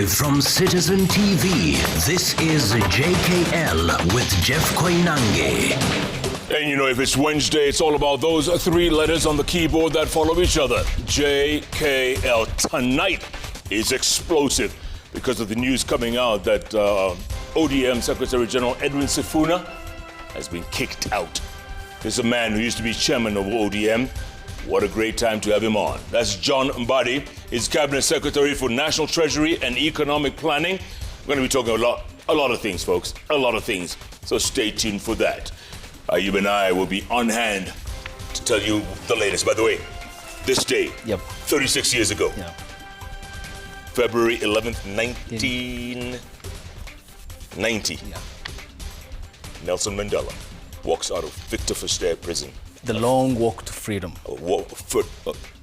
Live from Citizen TV, this is JKL with Jeff Koinange. And you know, if it's Wednesday, it's all about those three letters on the keyboard that follow each other. JKL. Tonight is explosive because of the news coming out that ODM Secretary General Edwin Sifuna has been kicked out. This is a man who used to be chairman of ODM. What a great time to have him on. That's John Mbadi. He's Cabinet Secretary for National Treasury and Economic Planning. We're going to be talking a lot of things, folks. A lot of things. So stay tuned for that. Ayub and I will be on hand to tell you the latest. By the way, this day, 36 years ago, February 11th, 1990, Nelson Mandela walks out of Victor Verster prison. The long walk to freedom.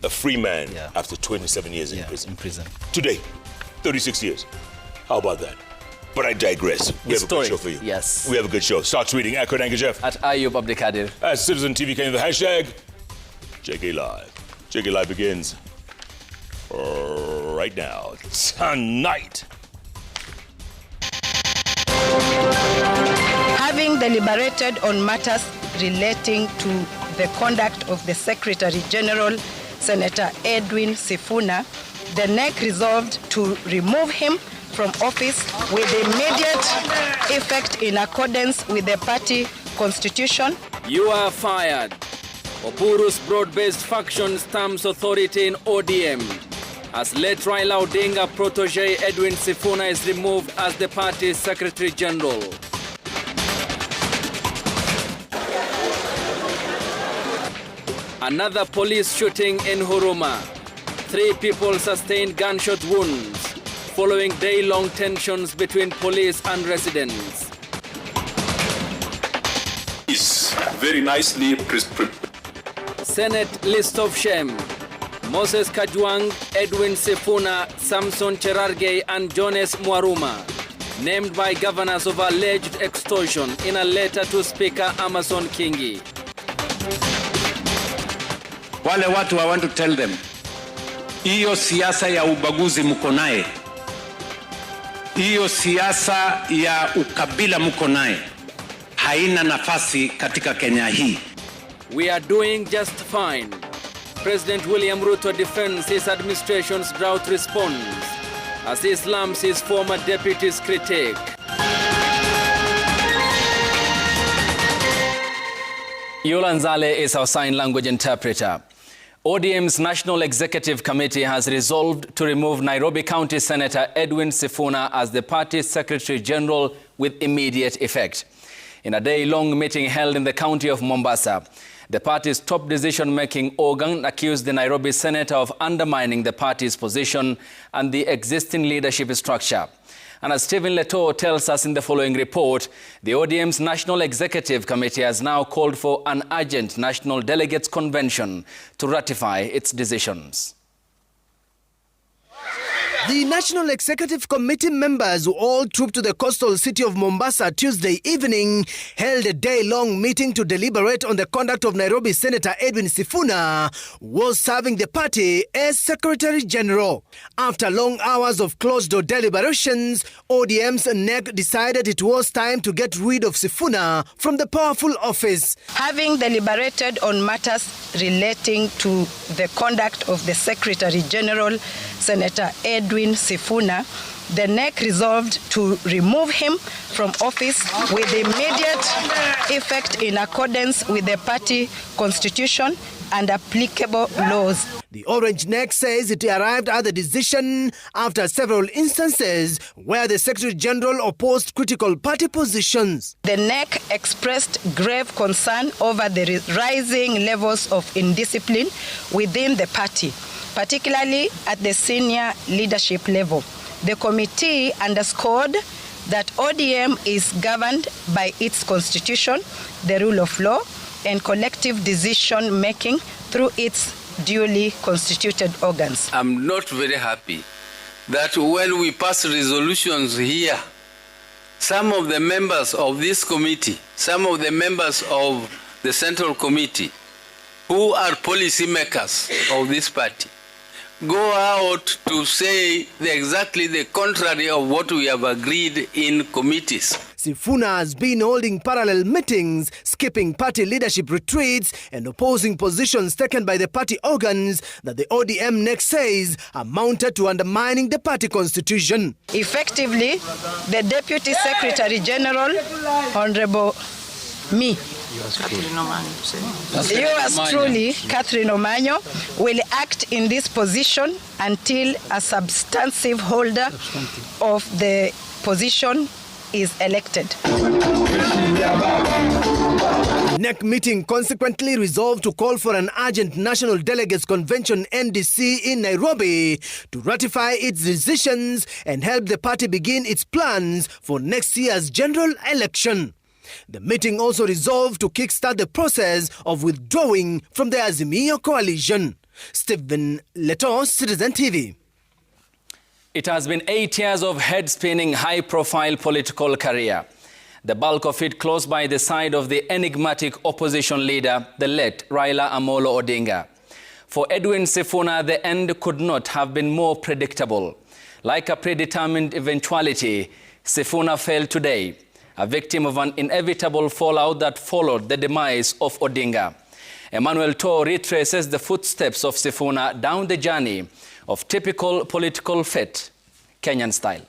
A free man after 27 years in prison. Today, 36 years. How about that? But I digress. We have a good show for you. Yes. We have a good show. Start tweeting at Koinange Jeff. At Ayub Abdikadir. At Citizen TV, the hashtag JKLive. JKLive begins right now. Tonight. Having deliberated on matters relating to the conduct of the Secretary General, Senator Edwin Sifuna, the NEC resolved to remove him from office with immediate effect in accordance with the party constitution. You are fired. Oburu's broad-based faction stamps authority in ODM as late Raila Odinga protege Edwin Sifuna is removed as the party's Secretary General. Another police shooting in Huruma. 3 people sustained gunshot wounds following day-long tensions between police and residents. Is very nicely Senate list of shame. Moses Kajwang, Edwin Sifuna, Samson Cherargei and Jones Mwaruma named by governors of alleged extortion in a letter to Speaker Amason Kingi. Wale watu I want to tell them, hiyo siasa ya ubaguzi mko naye, hiyo siasa ya ukabila mko naye, haina nafasi katika Kenya hii. We are doing just fine. President William Ruto defends his administration's drought response as he slams his former deputy's critique. Yola Nzale is our sign language interpreter. ODM's National Executive Committee has resolved to remove Nairobi County Senator Edwin Sifuna as the party's Secretary General with immediate effect. In a day-long meeting held in the county of Mombasa, the party's top decision-making organ accused the Nairobi senator of undermining the party's position and the existing leadership structure. And as Stephen Leto tells us in the following report, the ODM's National Executive Committee has now called for an urgent National Delegates Convention to ratify its decisions. The National Executive Committee members who all trooped to the coastal city of Mombasa Tuesday evening held a day-long meeting to deliberate on the conduct of Nairobi Senator Edwin Sifuna, who was serving the party as Secretary General. After long hours of closed-door deliberations, ODM's NEC decided it was time to get rid of Sifuna from the powerful office. Having deliberated on matters relating to the conduct of the Secretary General, Senator Edwin Sifuna, the NEC resolved to remove him from office with immediate effect in accordance with the party constitution and applicable laws. The Orange NEC says it arrived at the decision after several instances where the Secretary General opposed critical party positions. The NEC expressed grave concern over the rising levels of indiscipline within the party, particularly at the senior leadership level. The committee underscored that ODM is governed by its constitution, the rule of law, and collective decision-making through its duly constituted organs. I'm not very happy that when we pass resolutions here, some of the members of this committee, some of the members of the Central Committee, who are policy makers of this party, go out to say exactly the contrary of what we have agreed in committees. Sifuna has been holding parallel meetings, skipping party leadership retreats and opposing positions taken by the party organs that the ODM next says amounted to undermining the party constitution. Effectively, the Deputy Secretary General, Honorable me, yours truly, Catherine Omanyo, will act in this position until a substantive holder of the position is elected. The NEC meeting consequently resolved to call for an urgent National Delegates Convention NDC in Nairobi to ratify its decisions and help the party begin its plans for next year's general election. The meeting also resolved to kickstart the process of withdrawing from the Azimio coalition. Stephen Leto, Citizen TV. It has been 8 years of head-spinning, high-profile political career. The bulk of it close by the side of the enigmatic opposition leader, the late Raila Amolo Odinga. For Edwin Sifuna, the end could not have been more predictable. Like a predetermined eventuality, Sifuna fell today, a victim of an inevitable fallout that followed the demise of Odinga. Emmanuel Toh retraces the footsteps of Sifuna down the journey of typical political fate, Kenyan style.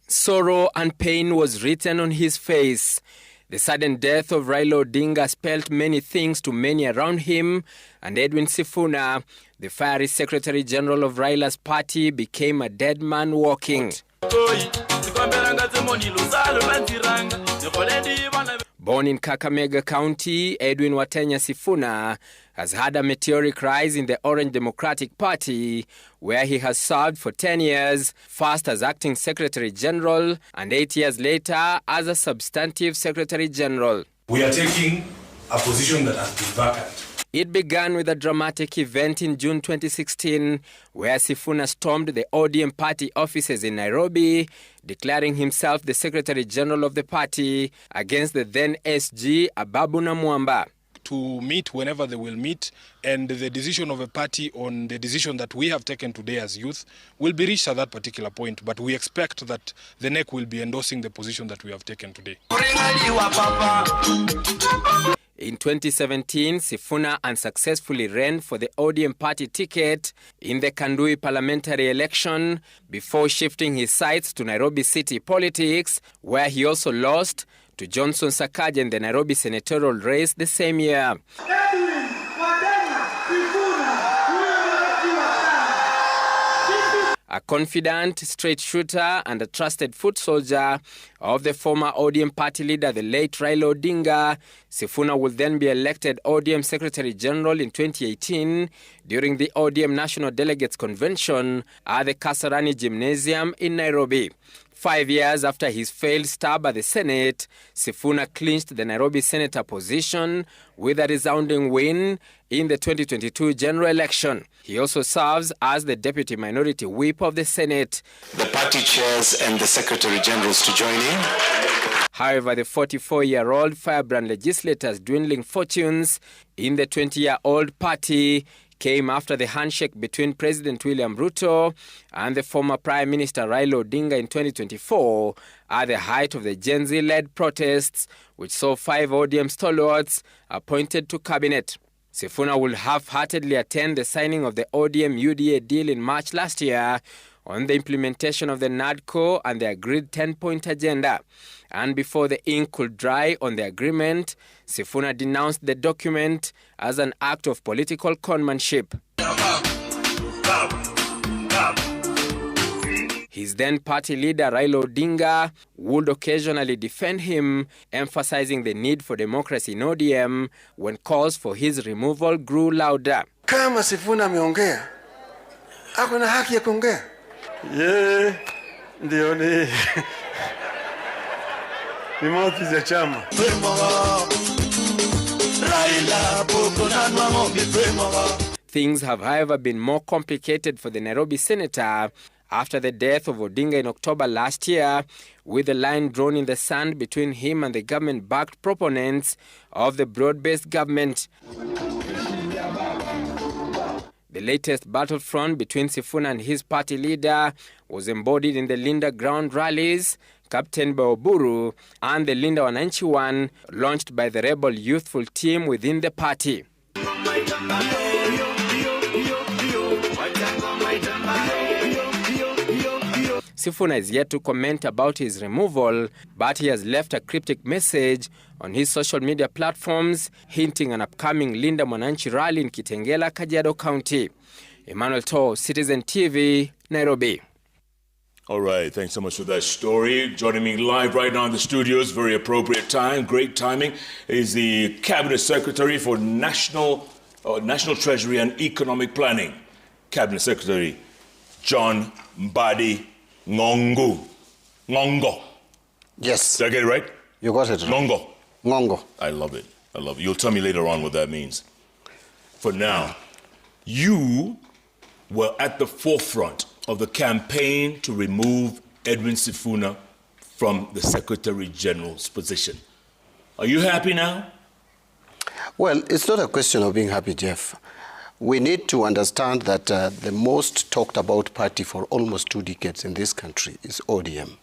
Sorrow and pain was written on his face. The sudden death of Raila Odinga spelled many things to many around him, and Edwin Sifuna, the fiery Secretary General of Raila's party, became a dead man walking. Born in Kakamega County, Edwin Watenya Sifuna has had a meteoric rise in the Orange Democratic Party, where he has served for 10 years, first as acting Secretary General and 8 years later as a substantive Secretary General. We are taking a position that has been vacant. It began with a dramatic event in June 2016, where Sifuna stormed the ODM party offices in Nairobi, declaring himself the Secretary General of the party against the then SG Ababu Namwamba. To meet whenever they will meet, and the decision of a party on the decision that we have taken today as youth will be reached at that particular point, but we expect that the NEC will be endorsing the position that we have taken today. In 2017, Sifuna unsuccessfully ran for the ODM party ticket in the Kandui parliamentary election before shifting his sights to Nairobi city politics, where he also lost to Johnson Sakaja in the Nairobi senatorial race the same year. A confident, straight shooter and a trusted foot soldier of the former ODM party leader, the late Raila Odinga, Sifuna will then be elected ODM Secretary General in 2018 during the ODM National Delegates Convention at the Kasarani Gymnasium in Nairobi. 5 years after his failed stab at the Senate, Sifuna clinched the Nairobi senator position with a resounding win in the 2022 general election. He also serves as the deputy minority whip of the Senate. The party chairs and the secretary generals to join in. However, the 44-year-old firebrand legislator's dwindling fortunes in the 20-year-old party came after the handshake between President William Ruto and the former Prime Minister Raila Odinga in 2024 at the height of the Gen Z-led protests, which saw 5 ODM stalwarts appointed to cabinet. Sifuna will half-heartedly attend the signing of the ODM UDA deal in March last year on the implementation of the NADCO and the agreed 10-point agenda. And before the ink could dry on the agreement, Sifuna denounced the document as an act of political conmanship. His then party leader Raila Odinga would occasionally defend him, emphasizing the need for democracy in ODM when calls for his removal grew louder. Kama Sifuna ameongea, ako na haki ya kuongea. Ndio ni mauti za chama. Things have, however, been more complicated for the Nairobi senator after the death of Odinga in October last year, with a line drawn in the sand between him and the government-backed proponents of the broad-based government. The latest battlefront between Sifuna and his party leader was embodied in the Linda Ground rallies, captained by Oburu, and the Linda Wananchi one, launched by the rebel youthful team within the party. Sifuna is yet to comment about his removal, but he has left a cryptic message on his social media platforms, hinting an upcoming Linda Mwananchi rally in Kitengela, Kajiado County. Emmanuel To, Citizen TV, Nairobi. All right, thanks so much for that story. Joining me live right now in the studios, very appropriate time, great timing, is the Cabinet Secretary for National Treasury and Economic Planning, Cabinet Secretary John Mbadi Ngongo. Yes. Did I get it right? You got it right. Ngongo. I love it. I love it. You'll tell me later on what that means. For now, you were at the forefront of the campaign to remove Edwin Sifuna from the Secretary General's position. Are you happy now? Well, it's not a question of being happy, Jeff. We need to understand that the most talked about party for almost 2 decades in this country is ODM.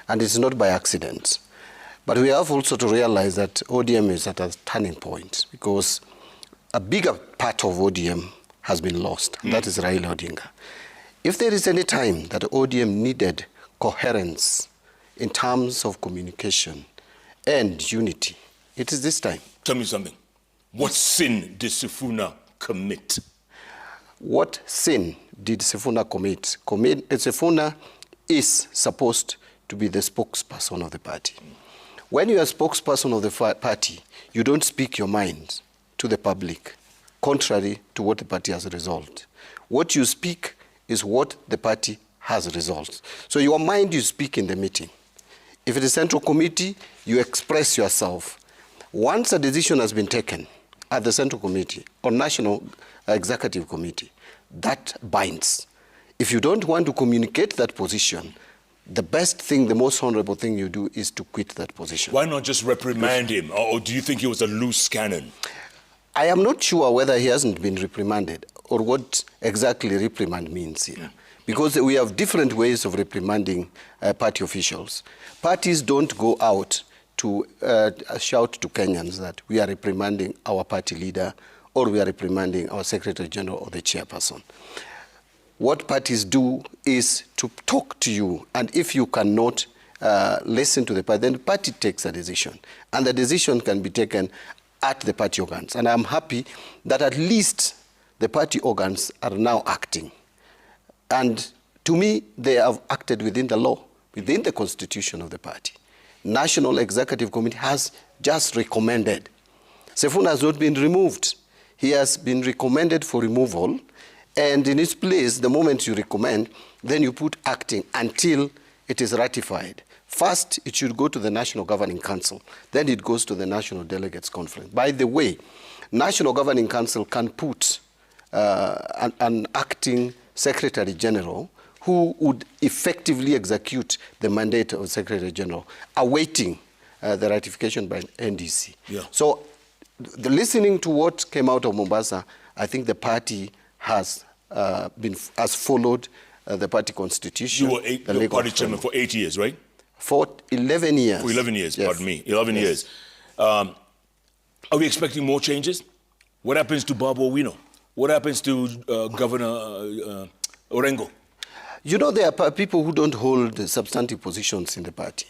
And it's not by accident. But we have also to realize that ODM is at a turning point because a bigger part of ODM has been lost. And that is Raila Odinga. If there is any time that ODM needed coherence in terms of communication and unity, it is this time. Tell me something. What sin did Sifuna commit? What sin did Sifuna commit? Sifuna is supposed to be the spokesperson of the party. When you are spokesperson of the party, you don't speak your mind to the public, contrary to what the party has resolved. What you speak is what the party has resolved. So your mind you speak in the meeting. If it is central committee, you express yourself. Once a decision has been taken at the central committee or national executive committee, that binds. If you don't want to communicate that position, the best thing, the most honorable thing you do is to quit that position. Why not just reprimand him? Or do you think he was a loose cannon? I am not sure whether he hasn't been reprimanded or what exactly reprimand means here. Because we have different ways of reprimanding party officials. Parties don't go out to shout to Kenyans that we are reprimanding our party leader or we are reprimanding our Secretary General or the chairperson. What parties do is to talk to you, and if you cannot listen to the party, then the party takes a decision. And the decision can be taken at the party organs. And I'm happy that at least the party organs are now acting. And to me, they have acted within the law, within the constitution of the party. National Executive Committee has just recommended. Sifuna has not been removed. He has been recommended for removal. And in its place, the moment you recommend, then you put acting until it is ratified. First, it should go to the National Governing Council. Then it goes to the National Delegates Conference. By the way, National Governing Council can put an acting Secretary General who would effectively execute the mandate of Secretary General, awaiting the ratification by NDC. Yeah. So, listening to what came out of Mombasa, I think the party has followed the party constitution. You were party chairman for 8 years, right? For 11 years. For 11 years, yes. Pardon me, 11 years. Are we expecting more changes? What happens to Babu Owino? What happens to Governor Orengo? You know, there are people who don't hold substantive positions in the party.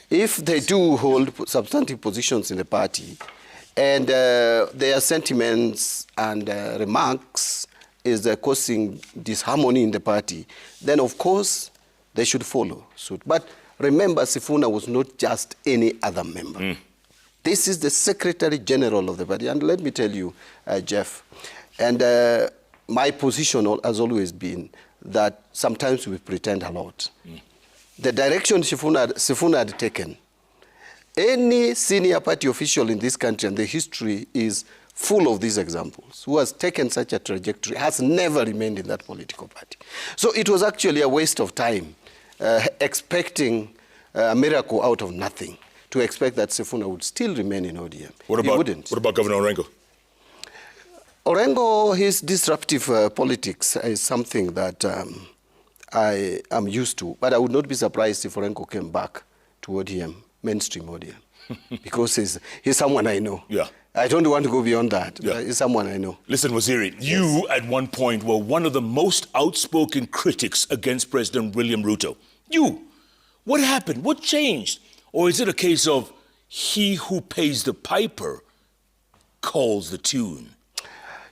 If they do hold substantive positions in the party, and their sentiments and remarks is causing disharmony in the party, then of course they should follow suit. But remember, Sifuna was not just any other member. This is the Secretary General of the party. And let me tell you, Jeff, and my position has always been that sometimes we pretend a lot. The direction Sifuna had taken, any senior party official in this country, and the history is full of these examples, who has taken such a trajectory, has never remained in that political party. So it was actually a waste of time expecting a miracle out of nothing, to expect that Sifuna would still remain in ODM. What about Governor Orengo? Orengo, his disruptive politics is something that I am used to, but I would not be surprised if Orengo came back to ODM, mainstream ODM, because he's someone I know. Yeah. I don't want to go beyond that. Yeah. He's someone I know. Listen, Waziri, you at one point were one of the most outspoken critics against President William Ruto. You. What happened? What changed? Or is it a case of he who pays the piper calls the tune?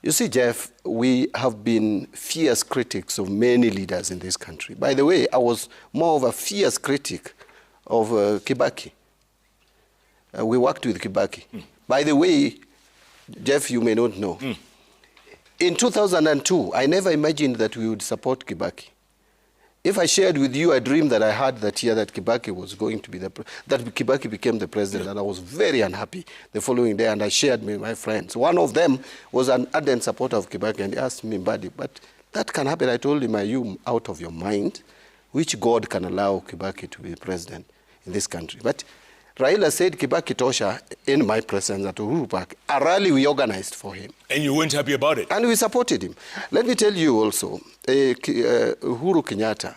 You see, Jeff, we have been fierce critics of many leaders in this country. By the way, I was more of a fierce critic of Kibaki. We worked with Kibaki. By the way, Jeff, you may not know. In 2002, I never imagined that we would support Kibaki. If I shared with you a dream that I had that year that Kibaki was going to be that Kibaki became the president, and I was very unhappy the following day, and I shared with my friends. One of them was an ardent supporter of Kibaki, and he asked me, buddy, but that can happen. I told him, are you out of your mind? Which God can allow Kibaki to be president in this country? But Raila said Kibaki Tosha in my presence at Uhuru Park, a rally we organized for him. And you weren't happy about it? And we supported him. Let me tell you also, Uhuru Kenyatta,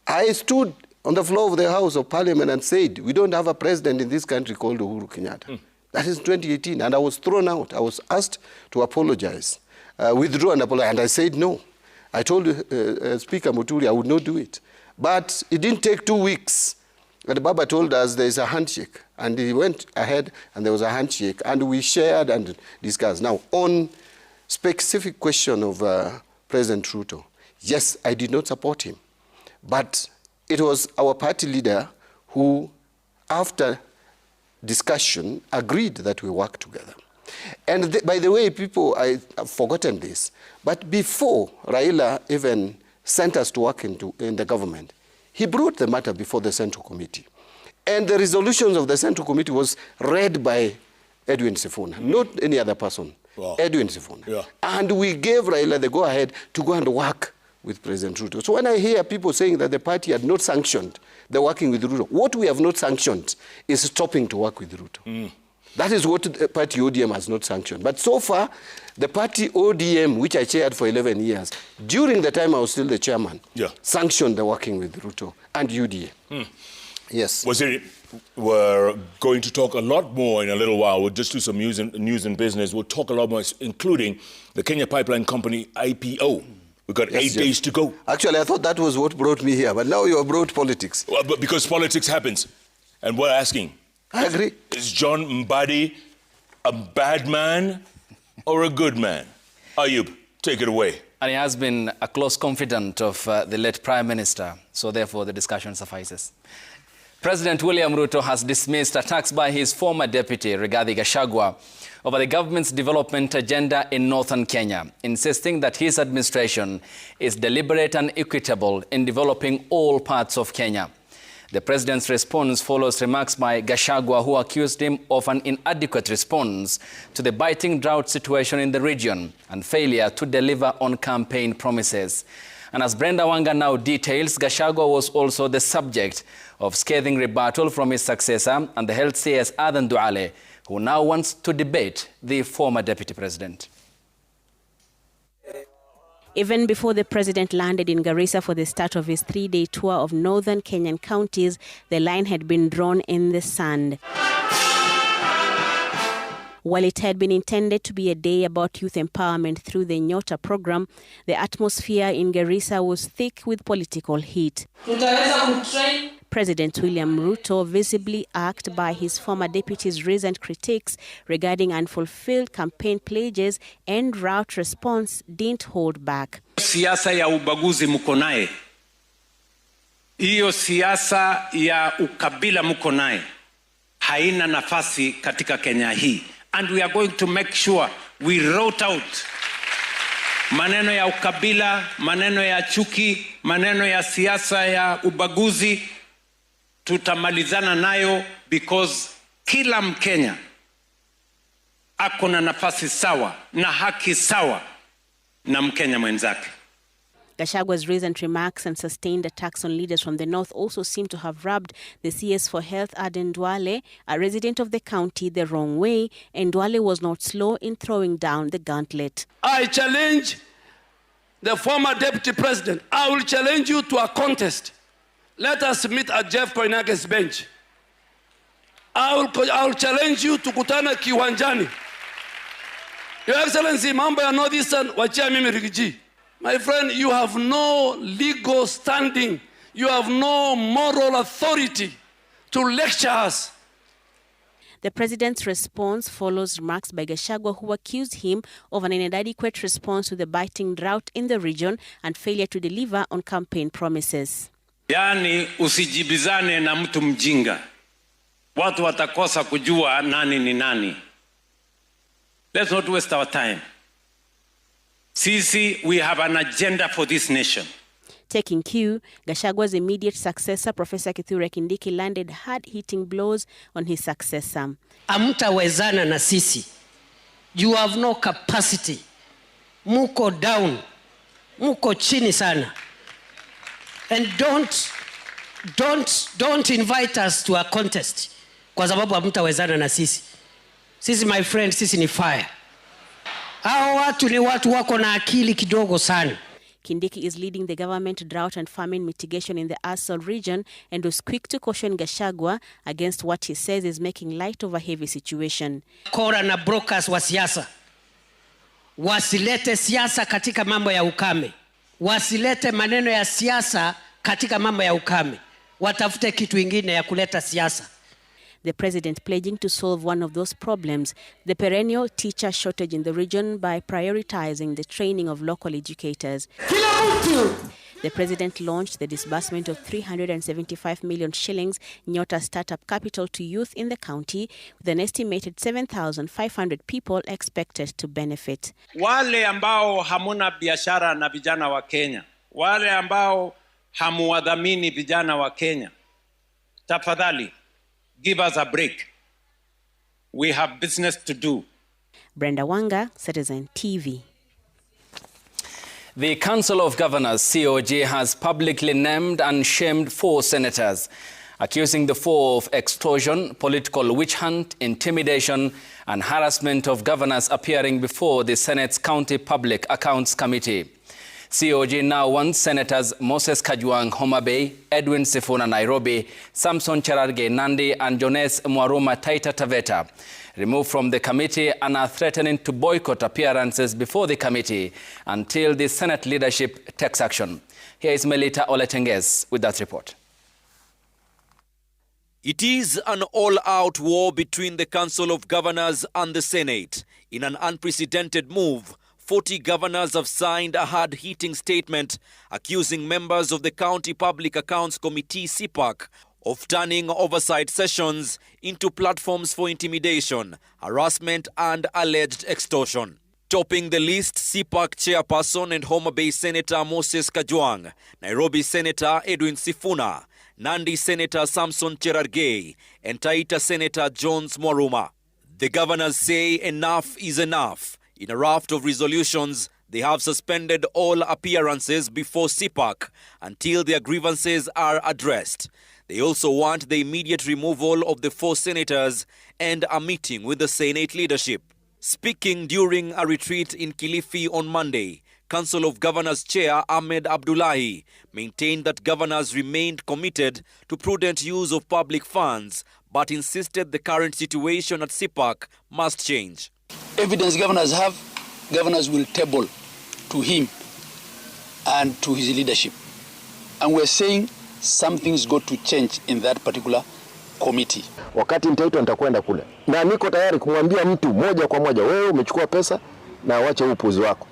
I stood on the floor of the House of Parliament and said, we don't have a president in this country called Uhuru Kenyatta. That is 2018, and I was thrown out. I was asked to apologize, withdraw and apologize, and I said no. I told Speaker Muturi I would not do it. But it didn't take 2 weeks. And Baba told us there is a handshake, and he went ahead and there was a handshake, and we shared and discussed. Now, on specific question of President Ruto, yes, I did not support him, but it was our party leader who, after discussion, agreed that we work together. And by the way, people, I have forgotten this, but before Raila even sent us to work in the government, he brought the matter before the Central Committee. And the resolutions of the Central Committee was read by Edwin Sifuna, not any other person. Wow. Edwin Sifuna. Yeah. And we gave Raila the go-ahead to go and work with President Ruto. So when I hear people saying that the party had not sanctioned the working with Ruto, what we have not sanctioned is stopping to work with Ruto. That is what the party ODM has not sanctioned. But so far, the party ODM, which I chaired for 11 years, during the time I was still the chairman, sanctioned the working with Ruto and UDA. Yes. We're going to talk a lot more in a little while. We'll just do some news and business. We'll talk a lot more, including the Kenya Pipeline Company IPO. We've got 8 days to go. Actually, I thought that was what brought me here, but now you have brought politics. Well, but because politics happens. And we're asking, I agree. Is John Mbadi a bad man or a good man? Ayub, take it away. And he has been a close confidant of the late Prime Minister, so therefore the discussion suffices. President William Ruto has dismissed attacks by his former deputy, Rigathi Gachagua, over the government's development agenda in northern Kenya, insisting that his administration is deliberate and equitable in developing all parts of Kenya. The president's response follows remarks by Gachagua, who accused him of an inadequate response to the biting drought situation in the region and failure to deliver on campaign promises. And as Brenda Wanga now details, Gachagua was also the subject of scathing rebuttal from his successor and the Health CS Adan Duale, who now wants to debate the former deputy president. Even before the president landed in Garissa for the start of his 3-day tour of northern Kenyan counties, the line had been drawn in the sand. While it had been intended to be a day about youth empowerment through the Nyota program, the atmosphere in Garissa was thick with political heat. President William Ruto, visibly irked by his former deputy's recent critiques regarding unfulfilled campaign pledges and route response, didn't hold back. Siasa ya ubaguzi mko naye. Hiyo siasa ya ukabila mko naye. Haina nafasi katika Kenya hii. And we are going to make sure we root out maneno ya ukabila, maneno ya chuki, maneno ya siasa ya ubaguzi. Tutamalizana nayo because kila Mkenya ako na nafasi sawa na haki sawa na Mkenya mwenzake. Gachagwa's recent remarks and sustained attacks on leaders from the north also seem to have rubbed the CS for Health Aden Duale, a resident of the county, the wrong way, and Duale was not slow in throwing down the gauntlet. I challenge the former deputy president. I will challenge you to a contest. Let us meet at Jeff Koinage's bench. I will challenge you to kutana kiwanjani. Your Excellency, mambo ya Northeastern, wachia mimi Rigiji. My friend, you have no legal standing. You have no moral authority to lecture us. The president's response follows remarks by Gachagua, who accused him of an inadequate response to the biting drought in the region and failure to deliver on campaign promises. Yani usijibizane na mtu mjinga. Watu watakosa kujua nani ni nani. Let's not waste our time. Sisi, we have an agenda for this nation. Taking cue, Gachagwa's immediate successor, Professor Kithure Kindiki, landed hard-hitting blows on his successor. Hamtawezana na sisi. You have no capacity. Muko down. Muko chini sana. And don't invite us to a contest. Kwa sababu hamtawezana na sisi. Sisi, my friend, sisi ni fire. Hao watu ni watu wako na akili kidogo sana. Kindiki is leading the government drought and famine mitigation in the Asal region and was quick to caution Gachagua against what he says is making light of a heavy situation. Kora na brokers wa siasa. Wasilete siasa katika mambo ya ukame. Wasilete maneno ya siasa katika mambo ya ukame. Watafute kitu ingine ya kuleta siasa. The president pledging to solve one of those problems, the perennial teacher shortage in the region, by prioritizing the training of local educators. The president launched the disbursement of 375 million shillings Nyota startup capital to youth in the county, with an estimated 7,500 people expected to benefit. Wale ambao hamuna biashara na vijana wa Kenya, wale ambao hamuwadhamini vijana wa Kenya, tafadhali, give us a break. We have business to do. Brenda Wanga, Citizen TV. The Council of Governors, COG, has publicly named and shamed 4 senators, accusing the 4 of extortion, political witch hunt, intimidation, and harassment of governors appearing before the Senate's County Public Accounts Committee. COG now wants Senators Moses Kajwang, Homa Bay, Edwin Sifuna, Nairobi, Samson Cherargei, Nandi, and Jones Mwaruma, Taita Taveta removed from the committee and are threatening to boycott appearances before the committee until the Senate leadership takes action. Here is Melita Oletenges with that report. It is an all-out war between the Council of Governors and the Senate. In an unprecedented move, 40 governors have signed a hard-hitting statement accusing members of the County Public Accounts Committee, CPAC, of turning oversight sessions into platforms for intimidation, harassment, and alleged extortion. Topping the list, CPAC chairperson and Homa Bay Senator Moses Kajwang, Nairobi Senator Edwin Sifuna, Nandi Senator Samson Cherargei, and Taita Senator Jones Mwaruma. The governors say enough is enough. In a raft of resolutions, they have suspended all appearances before CPAC until their grievances are addressed. They also want the immediate removal of the 4 senators and a meeting with the Senate leadership. Speaking during a retreat in Kilifi on Monday, Council of Governors Chair Ahmed Abdullahi maintained that governors remained committed to prudent use of public funds, but insisted the current situation at CPAC must change. Evidence governors have, governors will table to him and to his leadership. And we're saying something's got to change in that particular committee. Wakati nitaitwa nitakwenda kule. Na niko tayari kumwambia mtu moja kwa moja, wewe umechukua pesa na wache upuzi wako.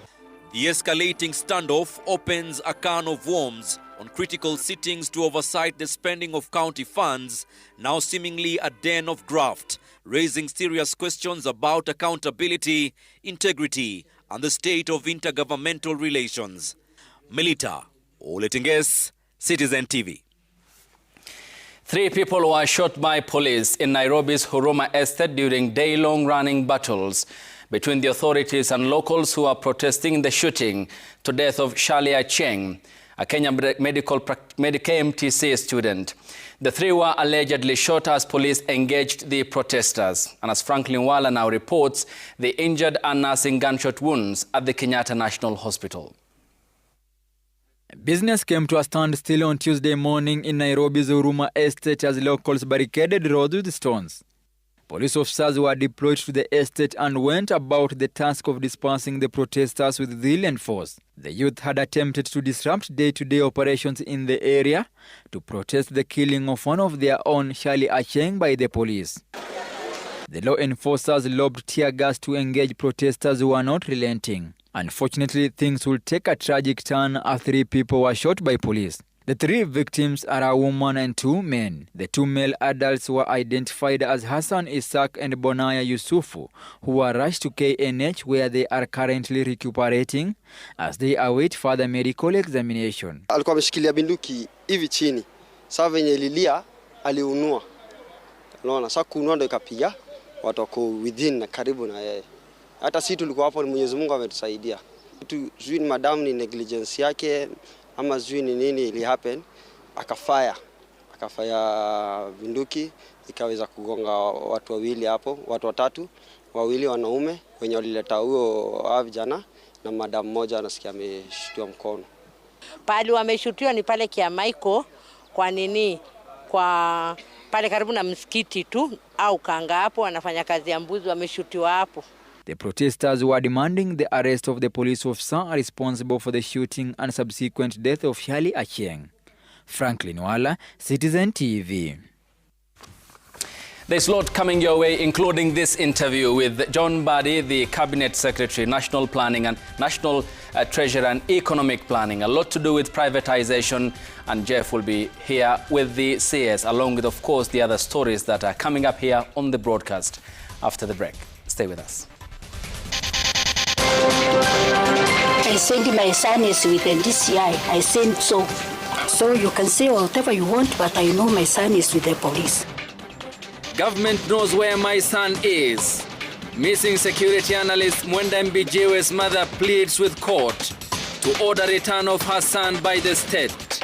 The escalating standoff opens a can of worms on critical sittings to oversight the spending of county funds, now seemingly a den of graft, raising serious questions about accountability, integrity, and the state of intergovernmental relations. Melita Oletenges, Citizen TV. 3 people were shot by police in Nairobi's Huruma estate during day-long running battles. between the authorities and locals who are protesting the shooting to death of Charlie Acheng, a Kenyan medical KMTC student. The three were allegedly shot as police engaged the protesters. And as Franklin Wala now reports, the injured are nursing gunshot wounds at the Kenyatta National Hospital. Business came to a standstill on Tuesday morning in Nairobi's Huruma estate as locals barricaded roads with stones. Police officers were deployed to the estate and went about the task of dispersing the protesters with violent force. The youth had attempted to disrupt day-to-day operations in the area to protest the killing of one of their own, Charlie Acheng, by the police. The law enforcers lobbed tear gas to engage protesters who were not relenting. Unfortunately, things would take a tragic turn as 3 people were shot by police. The 3 victims are a woman and 2 men. The 2 male adults were identified as Hassan Isaac and Bonaya Yusufu, who were rushed to KNH where they are currently recuperating as they await further medical examination. Alikuwa ameshikilia bunduki hivi chini. Sasa venye lilia aliunua. Unaona, sasa kuunua ndio ikapiga watu wako within na karibu na yeye. Hata sisi tulikuwa hapo, Mwenyezi Mungu ametusaidia. Sijui ni madam ni negligence yake ama sijui ni nini ili happen, akafaya bunduki ikaweza kugonga watu wawili hapo, watu watatu, wawili wanaume wenye walileta huyo vijana na madam mmoja anasikia ameshutiwa mkono. Pale wameshutiwa ni pale kia Michael kwa nini? Kwa pale karibu na msikiti tu au kanga hapo wanafanya kazi ya mbuzi, wameshutiwa hapo. The protesters were demanding the arrest of the police officer responsible for the shooting and subsequent death of Charlie Acheng. Franklin Wala, Citizen TV. There's a lot coming your way, including this interview with John Badi, the Cabinet Secretary, National Planning and National Treasury and Economic Planning. A lot to do with privatization, and Jeff will be here with the CS, along with, of course, the other stories that are coming up here on the broadcast after the break. Stay with us. I sent my son is with the DCI. I sent so you can say whatever you want, but I know my son is with the police. Government knows where my son is. Missing security analyst Mwenda Mbijewe's mother pleads with court to order return of her son by the state.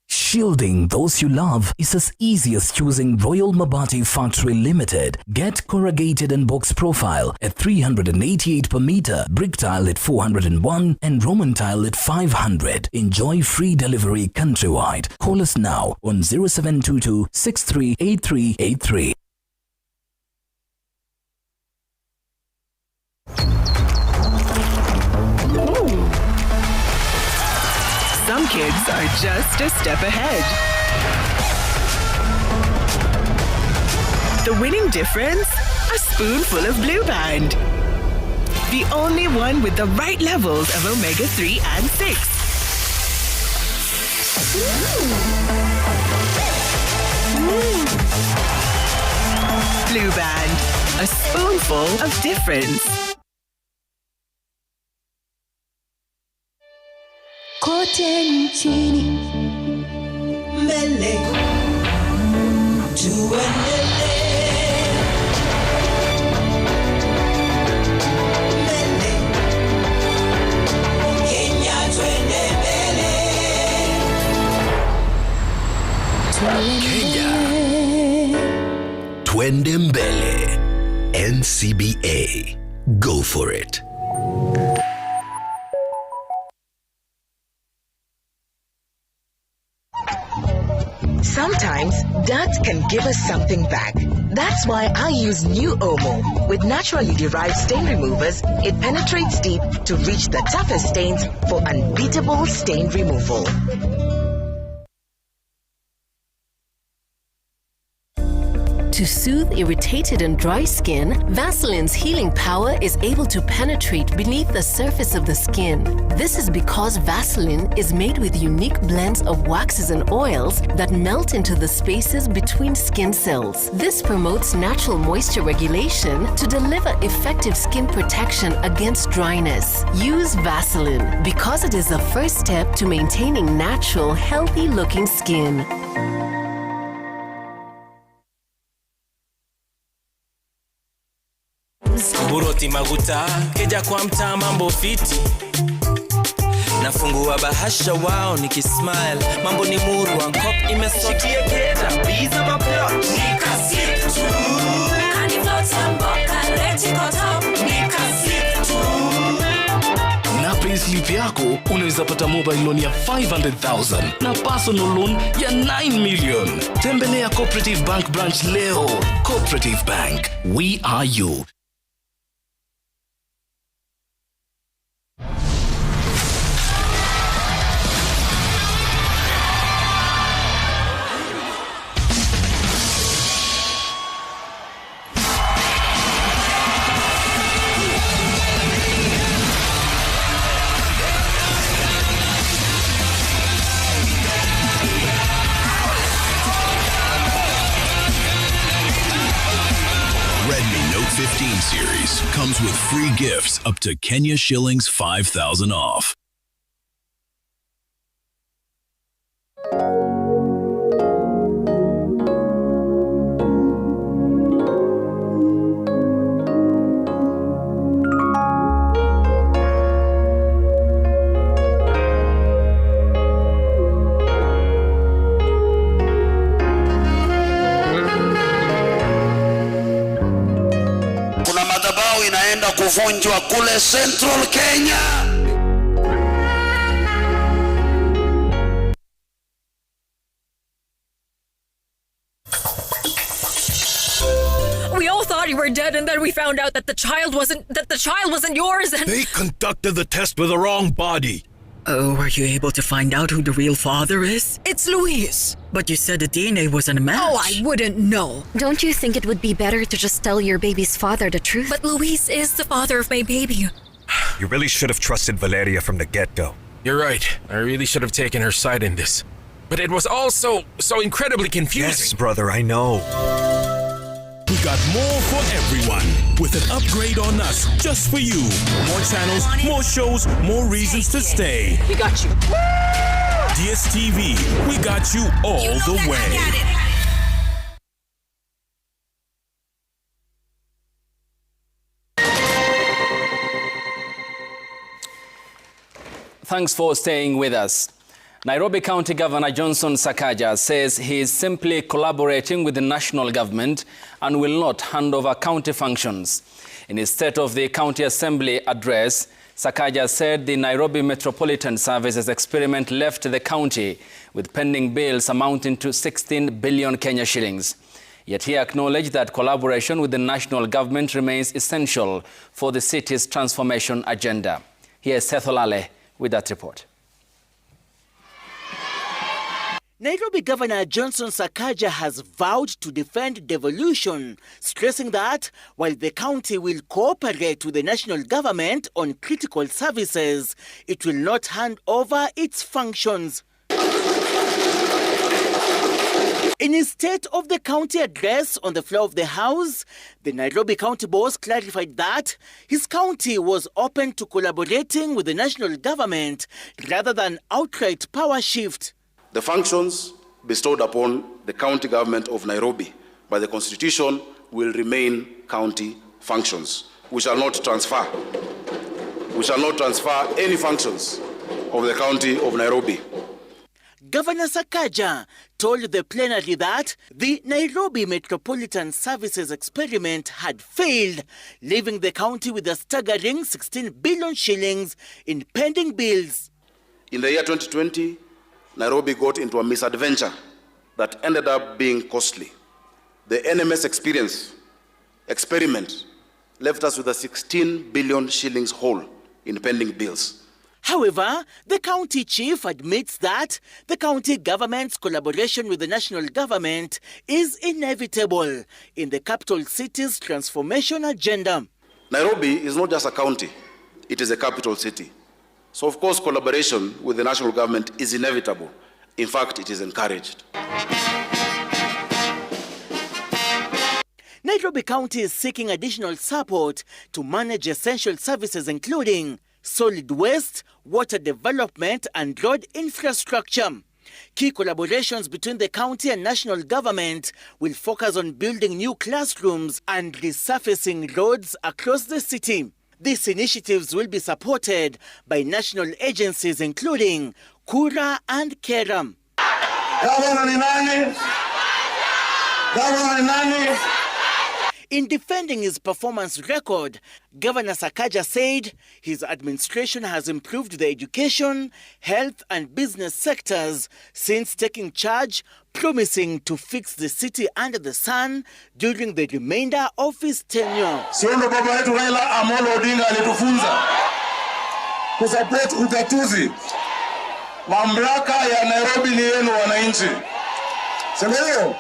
Shielding those you love is as easy as choosing Royal Mabati Factory Limited. Get corrugated and box profile at 388 per meter, brick tile at 401 and Roman tile at 500. Enjoy free delivery countrywide. Call us now on 0722 638383. Some kids are just a step ahead. The winning difference? A spoonful of Blue Band. The only one with the right levels of omega-3 and 6. Blue Band. A spoonful of difference. Kote nchini mbele tuendelee, mbele Kenya twende mbele, Kenya twende mbele. NCBA. Go for it. Sometimes dirt can give us something back. That's why I use new Omo. With naturally derived stain removers, it penetrates deep to reach the toughest stains for unbeatable stain removal. To soothe irritated and dry skin, Vaseline's healing power is able to penetrate beneath the surface of the skin. This is because Vaseline is made with unique blends of waxes and oils that melt into the spaces between skin cells. This promotes natural moisture regulation to deliver effective skin protection against dryness. Use Vaseline because it is the first step to maintaining natural, healthy-looking skin. Buroti maguta, keja kwa mtaa mambo fiti. Nafungua bahasha wao nikismile, mambo ni murwa, kop imeshikia keda, biza maplot, nikasip tu. Kani flota mboka, reti kotop, nikasip tu. Na payslip yako unaweza pata mobile loan ya 500,000 na personal loan ya 9 million. Tembelea Cooperative Bank branch leo. Cooperative Bank, we are you. Redmi Note 15 series comes with free gifts up to Kenya shillings 5,000 off. Inaenda kuvunjwa kule Central Kenya. We all thought you were dead, and then we found out that the child wasn't yours, and they conducted the test with the wrong body. Oh, were you able to find out who the real father is? It's Luis. But you said the DNA wasn't a match. Oh, I wouldn't know. Don't you think it would be better to just tell your baby's father the truth? But Luis is the father of my baby. You really should have trusted Valeria from the get-go. You're right. I really should have taken her side in this. But it was all so incredibly confusing. Yes, brother, I know. We got more for everyone with an upgrade on us just for you. More channels, more shows, more reasons to stay. We got you. DSTV, we got you all the way. Thanks for staying with us. Nairobi County Governor Johnson Sakaja says he is simply collaborating with the national government and will not hand over county functions. In his State of the County Assembly address, Sakaja said the Nairobi Metropolitan Services experiment left the county with pending bills amounting to 16 billion Kenya shillings. Yet he acknowledged that collaboration with the national government remains essential for the city's transformation agenda. Here's Seth Olale with that report. Nairobi Governor Johnson Sakaja has vowed to defend devolution, stressing that while the county will cooperate with the national government on critical services, it will not hand over its functions. In his State of the County address on the floor of the House, the Nairobi County boss clarified that his county was open to collaborating with the national government rather than outright power shift. The functions bestowed upon the county government of Nairobi by the Constitution will remain county functions. We shall not transfer. We shall not transfer any functions of the county of Nairobi. Governor Sakaja told the plenary that the Nairobi Metropolitan Services experiment had failed, leaving the county with a staggering 16 billion shillings in pending bills. In the year 2020, Nairobi got into a misadventure that ended up being costly. The NMS experiment left us with a 16 billion shillings hole in pending bills. However, the county chief admits that the county government's collaboration with the national government is inevitable in the capital city's transformation agenda. Nairobi is not just a county, it is a capital city. So of course collaboration with the national government is inevitable. In fact, it is encouraged. Nairobi County is seeking additional support to manage essential services including solid waste, water development and road infrastructure. Key collaborations between the county and national government will focus on building new classrooms and resurfacing roads across the city. These initiatives will be supported by national agencies including Kura and Kera. In defending his performance record, Governor Sakaja said his administration has improved the education, health and business sectors since taking charge, promising to fix the city under the sun during the remainder of his tenure. Siondo baba yetu Raila Amolo Odinga alitufunza kusupport ugatuzi. Mamlaka ya Nairobi ni yenu wananchi. Sio?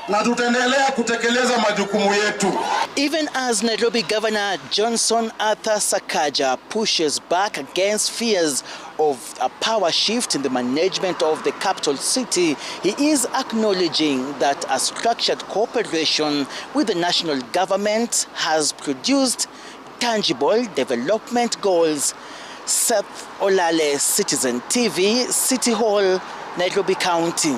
Na tutaendelea kutekeleza majukumu yetu. Even as Nairobi Governor Johnson Arthur Sakaja pushes back against fears of a power shift in the management of the capital city, he is acknowledging that a structured cooperation with the national government has produced tangible development goals. Seth Olale, Citizen TV, City Hall, Nairobi County.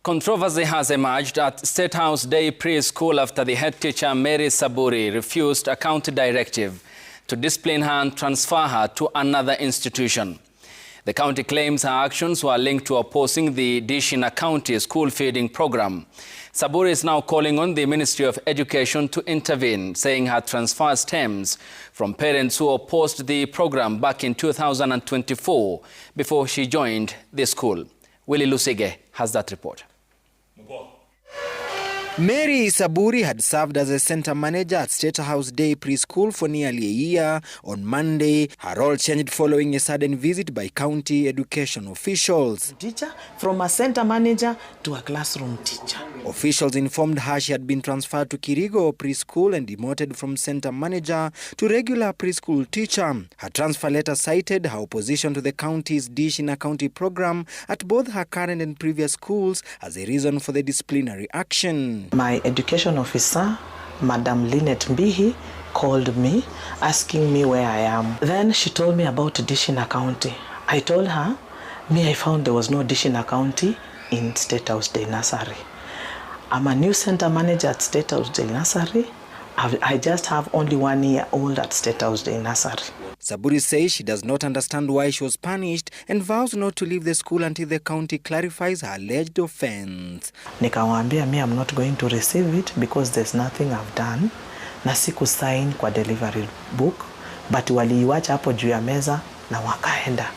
Controversy has emerged at State House Day Preschool after the head teacher Mary Saburi refused a county directive to discipline her and transfer her to another institution. The county claims her actions were linked to opposing the Dishina County school feeding program. Saburi is now calling on the Ministry of Education to intervene, saying her transfer stems from parents who opposed the program back in 2024 before she joined the school. Willie Lusige has that report. Mary Saburi had served as a center manager at State House Day Preschool for nearly a year. On Monday, her role changed following a sudden visit by county education officials. Teacher from a center manager to a classroom teacher. Officials informed her she had been transferred to Kirigo Preschool and demoted from center manager to regular preschool teacher. Her transfer letter cited her opposition to the county's Dishina County program at both her current and previous schools as a reason for the disciplinary action. My education officer, Madam Lynette Mbihi, called me asking me where I am. Then she told me about Dishina County. I told her, I found there was no Dishina County in State House Day Nursery. I'm a new center manager at State House Day Nursery. I just have only 1 year old at State House Day Nursery. Saburi says she does not understand why she was punished and vows not to leave the school until the county clarifies her alleged offense. Nikamwambia I'm not going to receive it because there's nothing I've done. Na siku sign kwa delivery book, but waliiwacha hapo juu ya meza na wakaenda.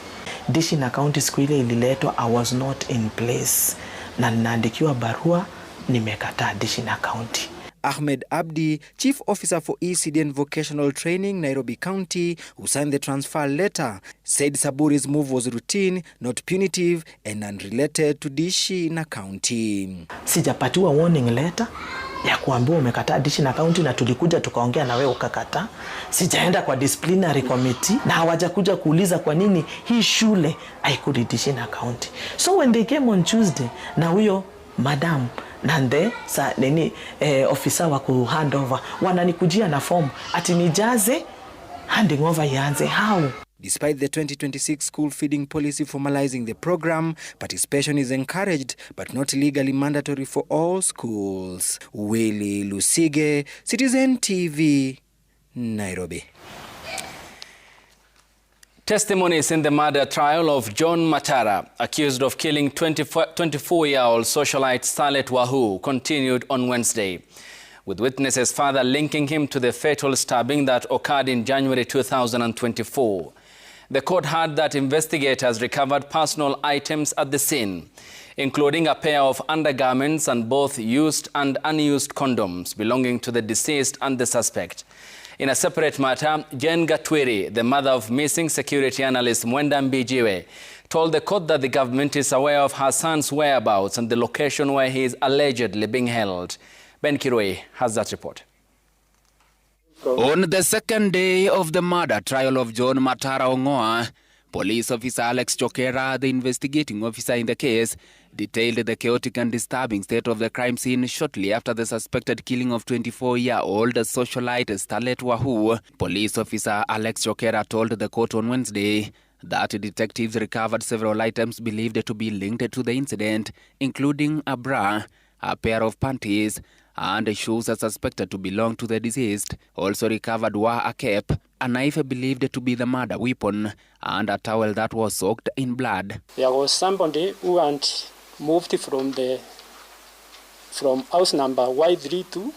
Dishina County siku ile ililetwa, I was not in place. Na ninaandikiwa barua, nimekataa Dishina County. Ahmed Abdi, Chief Officer for ECD and Vocational Training, Nairobi County, who signed the transfer letter, said Saburi's move was routine, not punitive, and unrelated to Dishina County. Sijapatiwa warning letter ya kuambiwa umekataa Dishina County na tulikuja tukaongea na wewe ukakataa. Sijaenda kwa disciplinary committee na hawajakuja kuuliza kwa nini hii shule haikudi Dishina County. So when they came on Tuesday na huyo madam nande sa nini officer wa ku hand over wananikujia na form ati nijaze handing over ianze. How? Despite the 2026 school feeding policy formalizing the program, participation is encouraged but not legally mandatory for all schools. Willie Lusige, Citizen TV, Nairobi. Testimonies in the murder trial of John Matara, accused of killing 24-year-old socialite Salet Wahu, continued on Wednesday, with witnesses further linking him to the fatal stabbing that occurred in January 2024. The court heard that investigators recovered personal items at the scene, including a pair of undergarments and both used and unused condoms belonging to the deceased and the suspect. In a separate matter, Jane Gatwiri, the mother of missing security analyst Mwenda Mbijiwe, told the court that the government is aware of her son's whereabouts and the location where he is allegedly being held. Ben Kiroi has that report. On the second day of the murder trial of John Matara Ongoa, police officer Alex Chokera, the investigating officer in the case, detailed the chaotic and disturbing state of the crime scene shortly after the suspected killing of 24-year-old socialite Starlet Wahu. Police officer Alex Chokera told the court on Wednesday that detectives recovered several items believed to be linked to the incident, including a bra, a pair of panties, and shoes suspected to belong to the deceased. Also recovered were a cape, a knife believed to be the murder weapon, and a towel that was soaked in blood. There was somebody who had moved from house number Y32.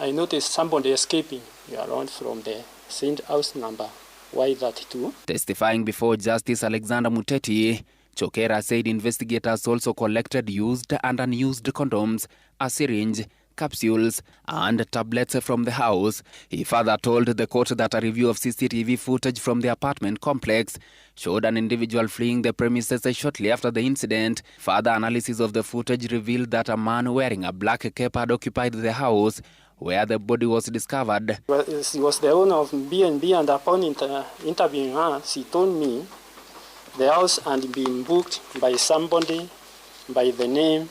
I noticed somebody escaping around from the same house number Y32. Testifying before Justice Alexander Muteti, Chokera said investigators also collected used and unused condoms, a syringe, capsules, and tablets from the house. He further told the court that a review of CCTV footage from the apartment complex showed an individual fleeing the premises shortly after the incident. Further analysis of the footage revealed that a man wearing a black cape had occupied the house where the body was discovered. Well, she was the owner of B&B, and upon interviewing her, she told me the house had been booked by somebody by the name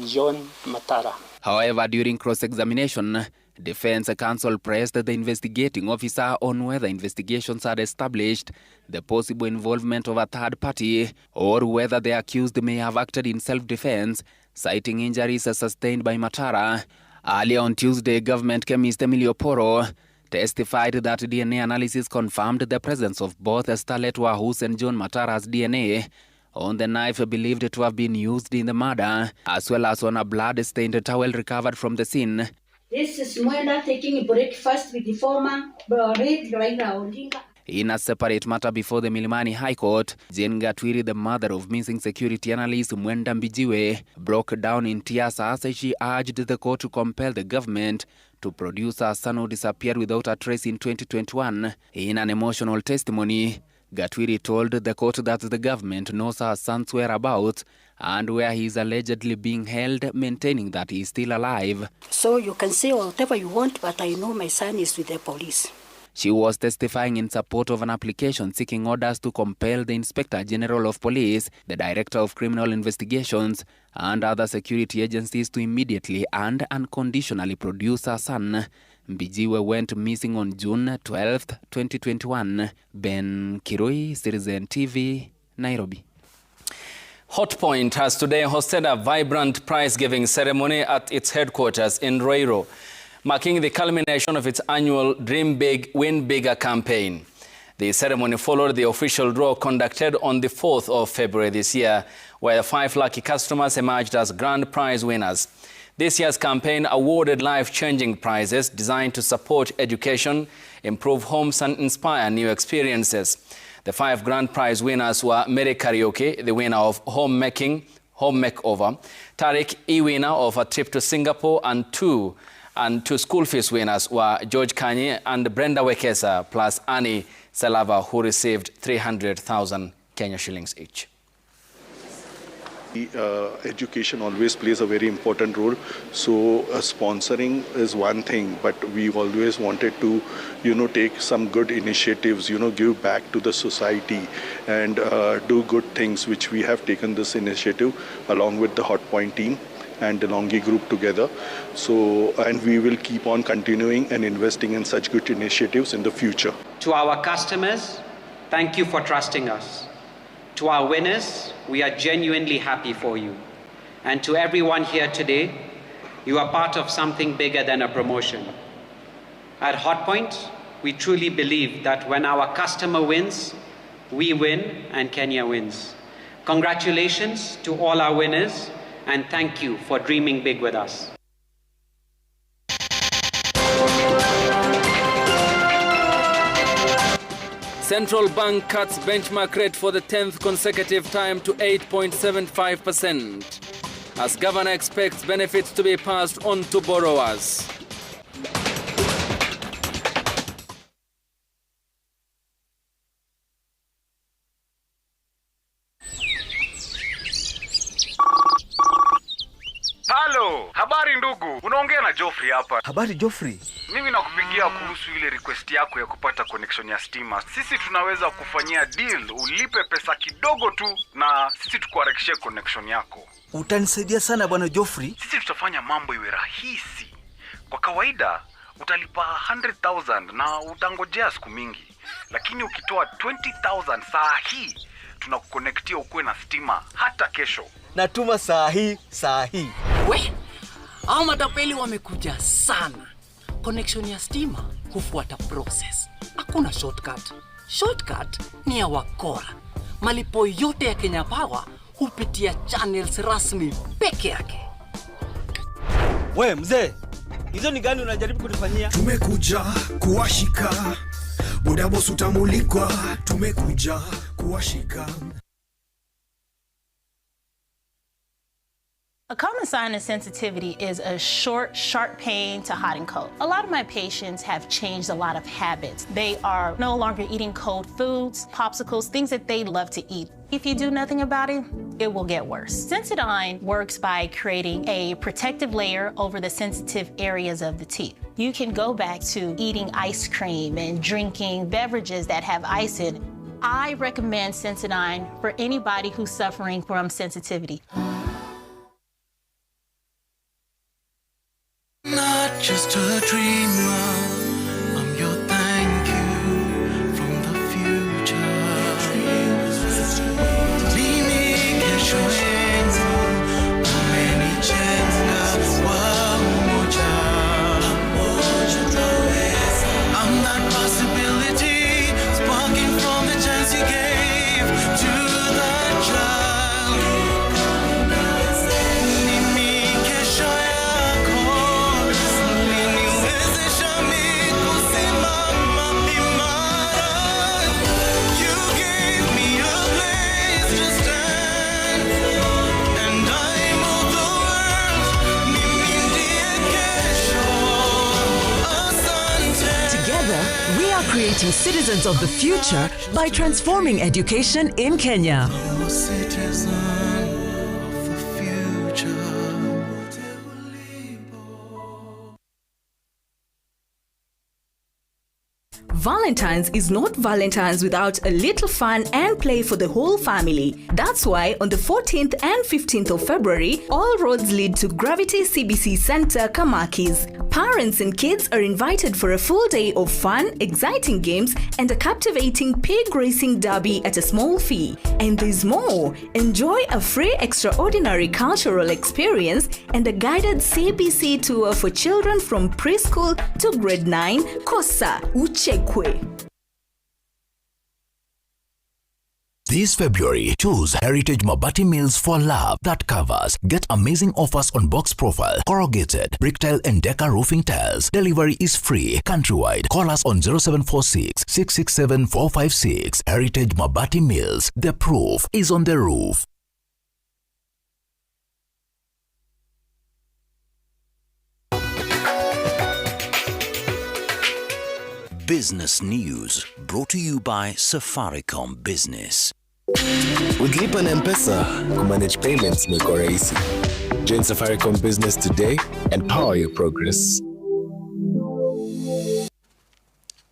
John Matara. However, during cross-examination, defense counsel pressed the investigating officer on whether investigations had established the possible involvement of a third party or whether the accused may have acted in self-defense, citing injuries sustained by Matara. Earlier on Tuesday, government chemist Emilio Poro testified that DNA analysis confirmed the presence of both Starlet Wahu's and John Matara's DNA on the knife believed to have been used in the murder, as well as on a blood-stained towel recovered from the scene. This is Mwenda taking breakfast with the former Raila Odinga. In a separate matter before the Milimani High Court, Jane Gatwiri, the mother of missing security analyst Mwenda Mbijiwe, broke down in tears as she urged the court to compel the government to produce her son who disappeared without a trace in 2021. In an emotional testimony, Gatwiri told the court that the government knows her son's whereabouts and where he is allegedly being held, maintaining that he is still alive. So you can say whatever you want, but I know my son is with the police. She was testifying in support of an application seeking orders to compel the Inspector General of Police, the Director of Criminal Investigations, and other security agencies to immediately and unconditionally produce her son. Mbijiwe went missing on June 12, 2021. Ben Kiroi, Citizen TV, Nairobi. Hotpoint has today hosted a vibrant prize-giving ceremony at its headquarters in Ruiru, marking the culmination of its annual Dream Big, Win Bigger campaign. The ceremony followed the official draw conducted on the 4th of February this year, where 5 lucky customers emerged as grand prize winners. This year's campaign awarded life-changing prizes designed to support education, improve homes, and inspire new experiences. The 5 grand prize winners were Mary Karaoke, the winner of Home Makeover, Tariq, winner of a trip to Singapore, and two school fees winners were George Kanye and Brenda Wekesa, plus Annie Salava, who received 300,000 Kenya shillings each. Education always plays a very important role. So sponsoring is one thing, but we've always wanted to, take some good initiatives, give back to the society and do good things, which we have taken this initiative along with the Hotpoint team and the Longi group together. So, and we will keep on continuing and investing in such good initiatives in the future. To our customers, thank you for trusting us. To our winners, we are genuinely happy for you. And to everyone here today, you are part of something bigger than a promotion. At Hotpoint, we truly believe that when our customer wins, we win and Kenya wins. Congratulations to all our winners, and thank you for dreaming big with us. Central Bank cuts benchmark rate for the 10th consecutive time to 8.75%, as governor expects benefits to be passed on to borrowers. Habari ndugu, unaongea na Joffrey hapa. Habari Joffrey. Mimi nakupigia kuhusu ile request yako ya kupata connection ya stima. Sisi tunaweza kufanyia deal, ulipe pesa kidogo tu na sisi tukuharakishie connection yako. Utanisaidia sana bwana Joffrey. Sisi tutafanya mambo iwe rahisi. Kwa kawaida utalipa 100,000 na utangojea siku mingi. Lakini ukitoa 20,000 saa hii, tunakuconnectia ukuwe na stima hata kesho. Natuma saa hii. We, hao matapeli wamekuja sana. Connection ya stima hufuata process. Hakuna shortcut. Shortcut ni ya wakora. Malipo yote ya Kenya Power hupitia channels rasmi peke yake. We mzee, hizo ni gani unajaribu kunifanyia? Tumekuja kuwashika. Buda boss utamulikwa. Tumekuja kuwashika. A common sign of sensitivity is a short, sharp pain to hot and cold. A lot of my patients have changed a lot of habits. They are no longer eating cold foods, popsicles, things that they love to eat. If you do nothing about it, it will get worse. Sensodyne works by creating a protective layer over the sensitive areas of the teeth. You can go back to eating ice cream and drinking beverages that have ice in it. I recommend Sensodyne for anybody who's suffering from sensitivity. Not just a dreamer, I'm your thank you from the future. Mimi kesho yangu, umenijenga pamoja. I'm that possibility, sparking from the chance you gave to the child. Mimi kesho yako. We are creating citizens of the future by transforming education in Kenya. Valentine's is not Valentine's without a little fun and play for the whole family. That's why on the 14th and 15th of February, all roads lead to Gravity CBC Center, Kamakis. Parents and kids are invited for a full day of fun, exciting games, and a captivating pig racing derby at a small fee. And there's more. Enjoy a free extraordinary cultural experience and a guided CBC tour for children from preschool to grade 9, Kosa, Uchekwe. This February, choose Heritage Mabati Mills for love that covers. Get amazing offers on box profile, corrugated, brick tile and Deca roofing tiles. Delivery is free countrywide. Call us on 0746 667 456. Heritage Mabati Mills. The proof is on the roof. Business News brought to you by Safaricom Business. With Lipa and M-Pesa, manage payments imekuwa rahisi. Join Safaricom Business today and power your progress.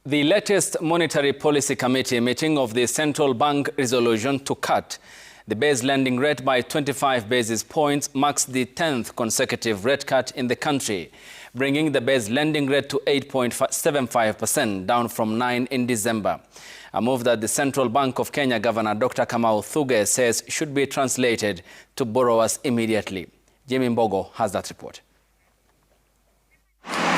The latest Monetary Policy Committee meeting of the Central Bank resolution to cut the base lending rate by 25 basis points marks the 10th consecutive rate cut in the country, bringing the base lending rate to 8.75%, down from 9% in December. A move that the Central Bank of Kenya Governor Dr. Kamau Thuge says should be translated to borrowers immediately. Jimmy Mbogo has that report.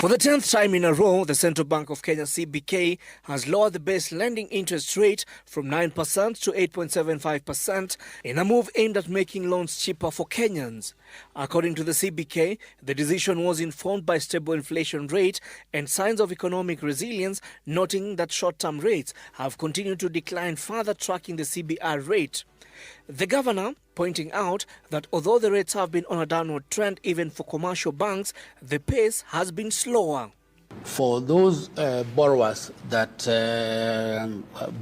For the 10th time in a row, the Central Bank of Kenya CBK has lowered the base lending interest rate from 9% to 8.75% in a move aimed at making loans cheaper for Kenyans. According to the CBK, the decision was informed by stable inflation rate and signs of economic resilience, noting that short-term rates have continued to decline, further tracking the CBR rate. The governor pointing out that although the rates have been on a downward trend even for commercial banks, the pace has been slower. For those borrowers that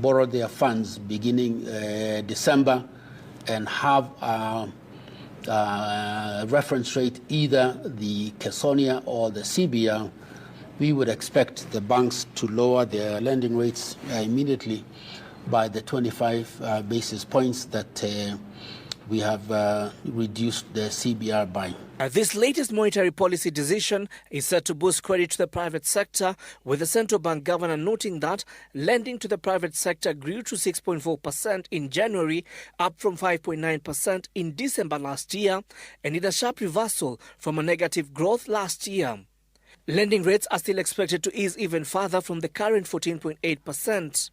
borrowed their funds beginning December and have reference rate, either the Kesonia or the CBR, we would expect the banks to lower their lending rates immediately by the 25 basis points that we have reduced the CBR by. This latest monetary policy decision is set to boost credit to the private sector, with the central bank governor noting that lending to the private sector grew to 6.4% in January, up from 5.9% in December last year, and in a sharp reversal from a negative growth last year. Lending rates are still expected to ease even further from the current 14.8%.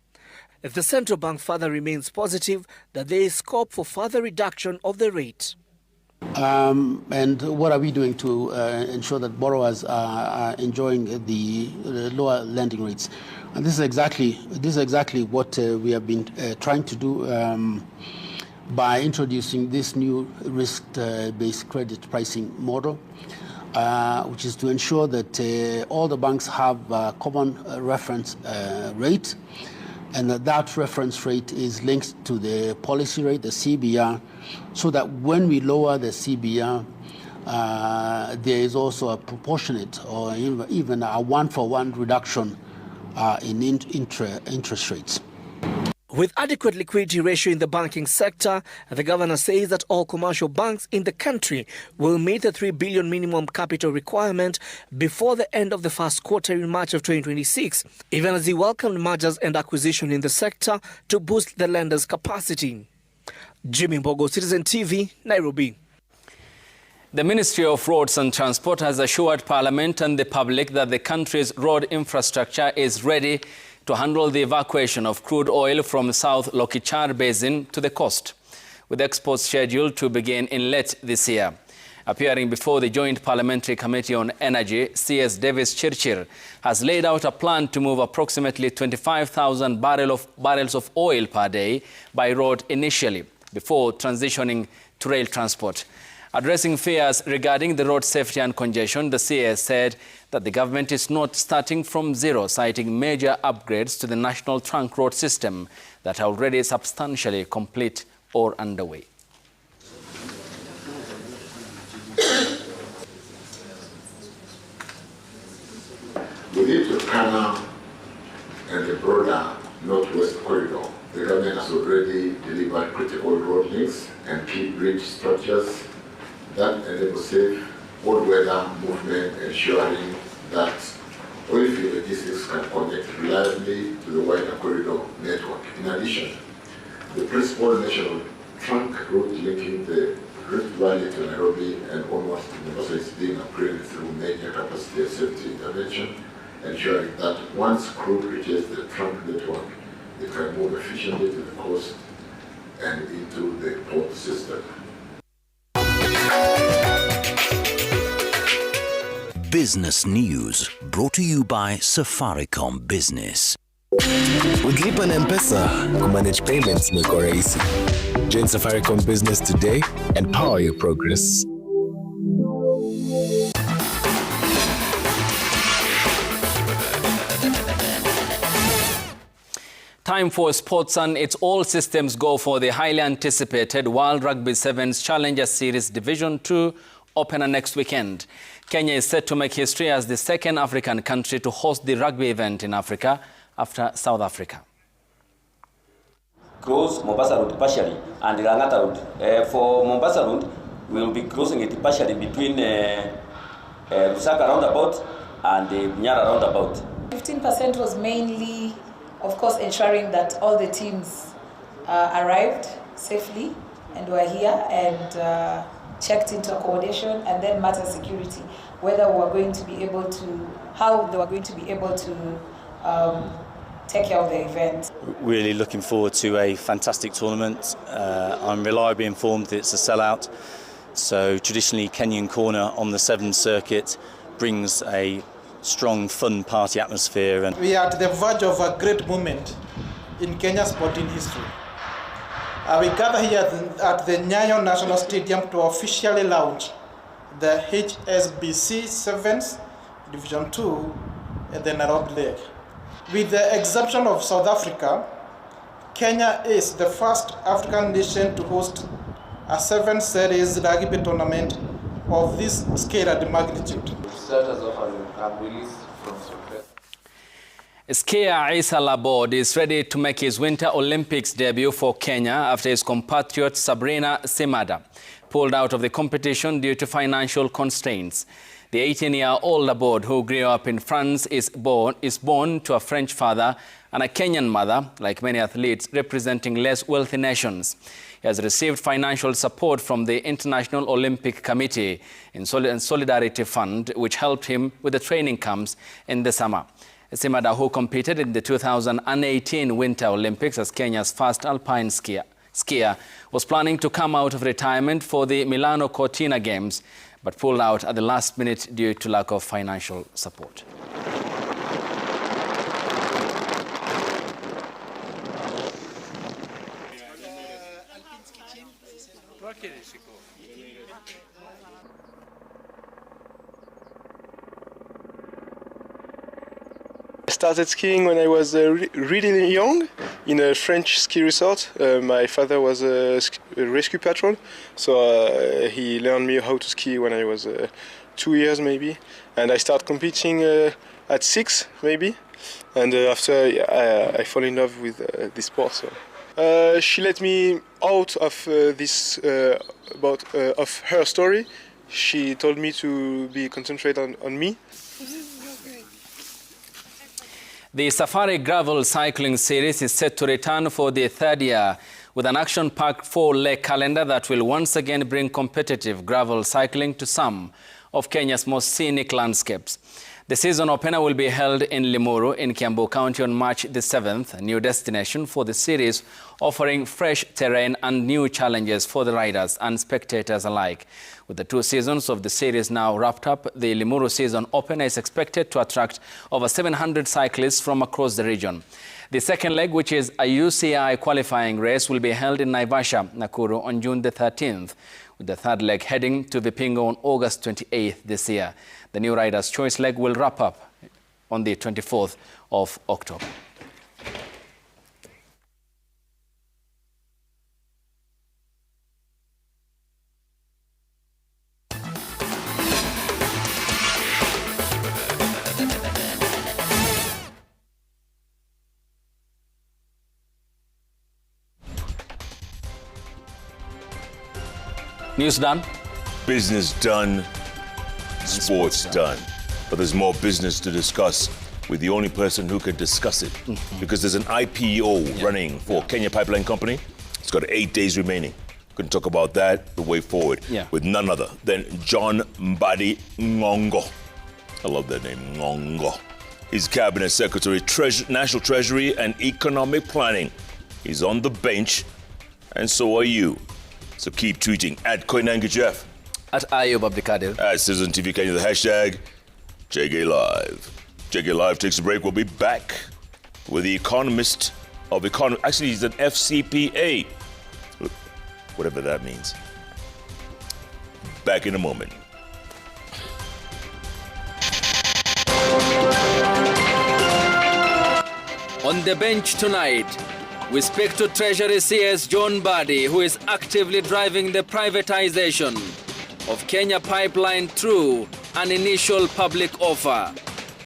The central bank further remains positive that there is scope for further reduction of the rate. And what are we doing to ensure that borrowers are enjoying the lower lending rates? And this is exactly what we have been trying to do by introducing this new risk-based credit pricing model, which is to ensure that all the banks have a common reference rate, and that reference rate is linked to the policy rate, the CBR, so that when we lower the CBR, there is also a proportionate or even a one-for-one reduction in interest rates. With adequate liquidity ratio in the banking sector, the governor says that all commercial banks in the country will meet the 3 billion minimum capital requirement before the end of the first quarter in March of 2026, even as he welcomed mergers and acquisition in the sector to boost the lenders' capacity. Jimmy Mbogo, Citizen TV, Nairobi. The Ministry of Roads and Transport has assured Parliament and the public that the country's road infrastructure is ready to handle the evacuation of crude oil from South Lokichar Basin to the coast, with exports scheduled to begin in late this year. Appearing before the Joint Parliamentary Committee on Energy, CS Davis Chirchir has laid out a plan to move approximately 25,000 barrels of oil per day by road initially, before transitioning to rail transport. Addressing fears regarding the road safety and congestion, the CS said that the government is not starting from zero, citing major upgrades to the national trunk road system that are already substantially complete or underway. Within the canal and the broader northwest corridor, the government has already delivered critical road links and key bridge structures that enable safe all-weather movement, ensuring that oilfield logistics can connect reliably to the wider corridor network. In addition, the principal national trunk route linking the Rift Valley to Nairobi and almost to Mombasa is being upgraded through major capacity and safety intervention, ensuring that once crude reaches the trunk network, it can move efficiently to the coast and into the port system. Business News, brought to you by Safaricom Business. With Lipa and M-Pesa, kumanage payments imekuwa rahisi. Join Safaricom Business today and power your progress. Time for sports, and it's all systems go for the highly anticipated World Rugby Sevens Challenger Series Division 2 opener next weekend. Kenya is set to make history as the second African country to host the rugby event in Africa after South Africa. Close Mombasa route partially and Langata route. For Mombasa route, we will be closing it partially between Lusaka roundabout and the Nyara roundabout. 15% was mainly, of course, ensuring that all the teams arrived safely and were here and checked into accommodation, and then matter security, whether we were going to be able to, how they were going to be able to take care of the event. Really looking forward to a fantastic tournament. I'm reliably informed that it's a sellout. So traditionally Kenyan Corner on the Sevens circuit brings a strong, fun party atmosphere. And we are at the verge of a great moment in Kenya's sporting history. We gather here at the Nyayo National Stadium to officially launch the HSBC Sevens Division 2 at the Nairobi Lake. With the exception of South Africa, Kenya is the first African nation to host a 7-series rugby tournament of this scale and magnitude. Skier Isa Labod is ready to make his Winter Olympics debut for Kenya after his compatriot Sabrina Simada pulled out of the competition due to financial constraints. The 18-year-old Labod, who grew up in France, is born to a French father and a Kenyan mother, like many athletes representing less wealthy nations. He has received financial support from the International Olympic Committee and Solidarity Fund, which helped him with the training camps in the summer. Simada, who competed in the 2018 Winter Olympics as Kenya's first alpine skier, was planning to come out of retirement for the Milano Cortina Games, but pulled out at the last minute due to lack of financial support. I started skiing when I was really young in a French ski resort. My father was a rescue patron, so he learned me how to ski when I was 2 years maybe. And I started competing at 6 maybe. And after I fell in love with this sport. So. She let me out of this of her story. She told me to be concentrated on me. The Safari Gravel Cycling Series is set to return for the third year with an action-packed 4-leg calendar that will once again bring competitive gravel cycling to some of Kenya's most scenic landscapes. The season opener will be held in Limuru in Kiambu County on March the 7th, a new destination for the series, offering fresh terrain and new challenges for the riders and spectators alike. With the 2 seasons of the series now wrapped up, the Limuru season opener is expected to attract over 700 cyclists from across the region. The second leg, which is a UCI qualifying race, will be held in Naivasha, Nakuru on June the 13th, with the third leg heading to Vipingo on August 28th this year. The new Riders' Choice leg will wrap up on the 24th of October. News done. Business done. Sports done. But there's more business to discuss with the only person who can discuss it. Because there's an IPO running for Kenya Pipeline Company. It's got 8 days remaining. We're going to talk about that the way forward with none other than John Mbadi Ngongo. I love that name, Ngongo. He's Cabinet Secretary, National Treasury and Economic Planning. He's on the bench, and so are you. So keep tweeting at Koinange Jeff. At Ayub Abdikadir. At Citizen TV Kenya, the hashtag JKLive. JKLive takes a break. We'll be back with the economist of economy. Actually, he's an FCPA. Whatever that means. Back in a moment. On the bench tonight, we speak to Treasury CS John Mbadi, who is actively driving the privatization of Kenya Pipeline through an initial public offer.